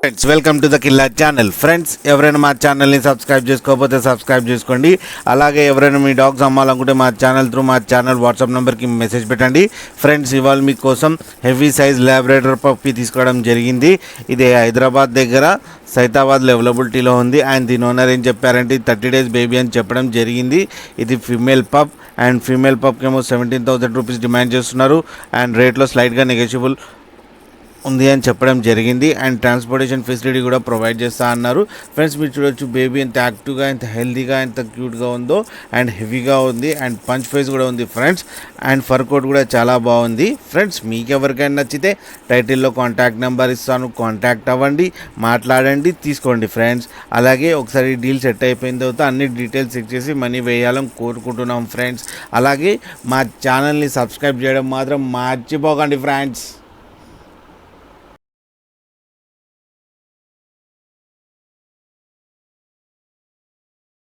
Friends welcome to the killer channel. Friends ఎవరైనా మా ఛానల్ని సబ్స్క్రైబ్ చేసుకోకపోతే సబ్స్క్రైబ్ చేసుకోండి. అలాగే ఎవరైనా మీ డాగ్స్ అమ్మాలనుకుంటే మా ఛానల్ వాట్సాప్ నెంబర్కి మెసేజ్ పెట్టండి. ఫ్రెండ్స్ ఇవాళ మీకోసం హెవీ సైజ్ ల్యాబ్రేటర్ పప్పి తీసుకోవడం జరిగింది. ఇది హైదరాబాద్ దగ్గర సైతాబాద్లో అవైలబిలిటీలో ఉంది. అండ్ దీని ఓనర్ ఏం చెప్పారంటే 30 days బేబీ అని చెప్పడం జరిగింది. ఇది ఫీమేల్ పప్ అండ్ ఫీమేల్ పప్కి ఏమో 17,000 రూపీస్ డిమాండ్ చేస్తున్నారు. అండ్ రేట్లో స్లైట్గా నెగోషియబుల్ ఉంది అని చెప్పడం జరిగింది. అండ్ ట్రాన్స్పోర్టేషన్ ఫెసిలిటీ కూడా ప్రొవైడ్ చేస్తా అన్నారు. ఫ్రెండ్స్ మీరు చూడొచ్చు బేబీ ఎంత యాక్టివ్గా, ఎంత హెల్తీగా, ఎంత క్యూట్గా ఉందో. అండ్ హెవీగా ఉంది అండ్ పంచ్ ఫేస్ కూడా ఉంది ఫ్రెండ్స్. అండ్ ఫర్ కోట్ కూడా చాలా బాగుంది. ఫ్రెండ్స్ మీకు ఎవరికైనా నచ్చితే టైటిల్లో కాంటాక్ట్ నెంబర్ ఇస్తాను, కాంటాక్ట్ అవ్వండి, మాట్లాడండి, తీసుకోండి ఫ్రెండ్స్. అలాగే ఒకసారి డీల్ సెట్ అయిపోయిన తర్వాత అన్ని డీటెయిల్స్ చెక్ చేసి మనీ వేయాలని కోరుకుంటున్నాం ఫ్రెండ్స్. అలాగే మా ఛానల్ని సబ్స్క్రైబ్ చేయడం మాత్రం మర్చిపోకండి ఫ్రెండ్స్.